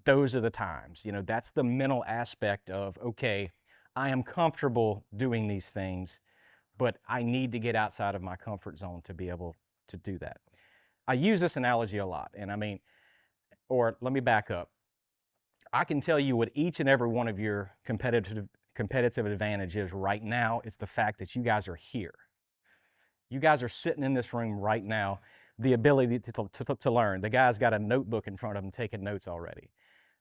those are the times. You know, that's the mental aspect of, okay, I am comfortable doing these things, but I need to get outside of my comfort zone to be able to do that. I use this analogy a lot, and I mean, or let me back up. I can tell you what each and every one of your competitive advantage is right now. It's the fact that you guys are here. You guys are sitting in this room right now, the ability to learn. The guy's got a notebook in front of him taking notes already.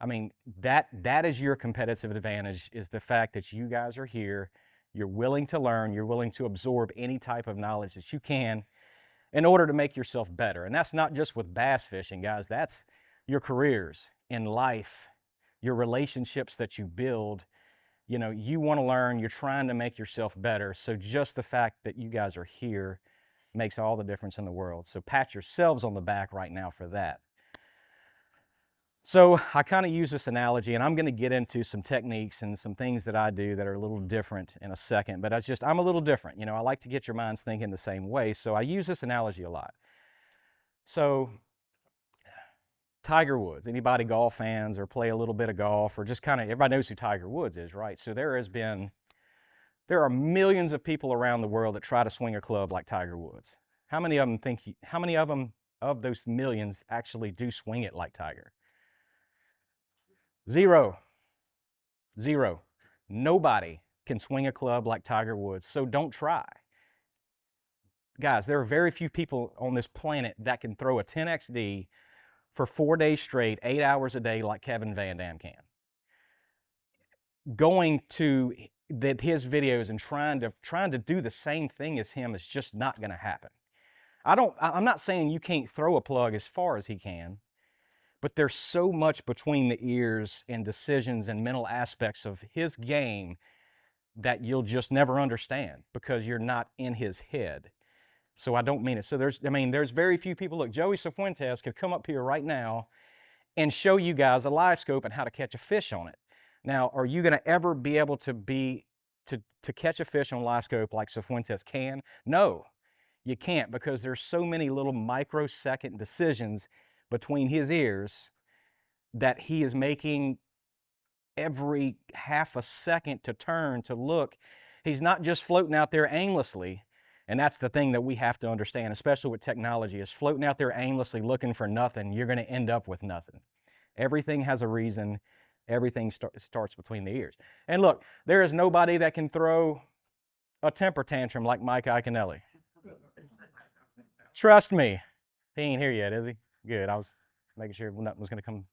I mean, that is your competitive advantage, is the fact that you guys are here. You're willing to learn. You're willing to absorb any type of knowledge that you can in order to make yourself better. And that's not just with bass fishing, guys. That's your careers in life, your relationships that you build. You know, you want to learn, you're trying to make yourself better. So just the fact that you guys are here makes all the difference in the world. So pat yourselves on the back right now for that. So I kind of use this analogy, and I'm going to get into some techniques and some things that I do that are a little different in a second, but I'm a little different. You know, I like to get your minds thinking the same way, so I use this analogy a lot. So Tiger Woods, anybody golf fans or play a little bit of golf, or just kind of, everybody knows who Tiger Woods is, right? So there are millions of people around the world that try to swing a club like Tiger Woods. How many of them of those millions actually do swing it like Tiger? Zero. Nobody can swing a club like Tiger Woods, so don't try. Guys, there are very few people on this planet that can throw a 10XD for 4 days straight, 8 hours a day like Kevin VanDam can. Going to his videos and trying to do the same thing as him is just not going to happen. I'm not saying you can't throw a plug as far as he can, but there's so much between the ears and decisions and mental aspects of his game that you'll just never understand because you're not in his head. So I don't mean it. So there's very few people. Look, Joey Cifuentes could come up here right now and show you guys a LiveScope and how to catch a fish on it. Now, are you going to ever be able to catch a fish on LiveScope like Cifuentes can? No, you can't, because there's so many little microsecond decisions between his ears that he is making every half a second to turn, to look. He's not just floating out there aimlessly. And that's the thing that we have to understand, especially with technology, is floating out there aimlessly looking for nothing, you're going to end up with nothing. Everything has a reason. Everything starts between the ears. And look, there is nobody that can throw a temper tantrum like Mike Iaconelli. Trust me. He ain't here yet, is he? Good. I was making sure nothing was going to come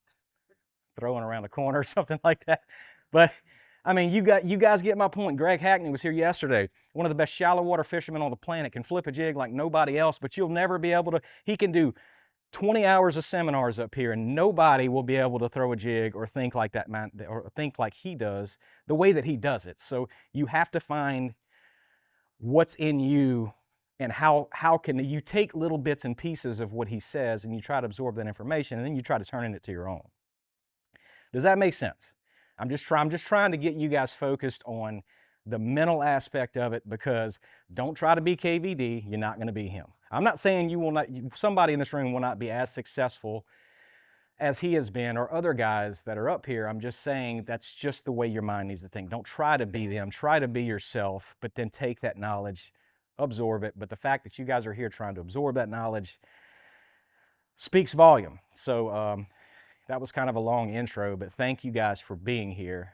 throwing around the corner or something like that. But I mean, you guys get my point. Greg Hackney was here yesterday. One of the best shallow water fishermen on the planet, can flip a jig like nobody else, but you'll never be able to. He can do 20 hours of seminars up here, and nobody will be able to throw a jig or think like that man, or think like he does, the way that he does it. So you have to find what's in you, and how can you take little bits and pieces of what he says, and you try to absorb that information, and then you try to turn it to your own. Does that make sense? I'm just trying to get you guys focused on the mental aspect of it, because don't try to be KVD. You're not going to be him. I'm not saying somebody in this room will not be as successful as he has been, or other guys that are up here. I'm just saying that's just the way your mind needs to think. Don't try to be them. Try to be yourself, but then take that knowledge, absorb it. But the fact that you guys are here trying to absorb that knowledge speaks volume. So that was kind of a long intro, but thank you guys for being here.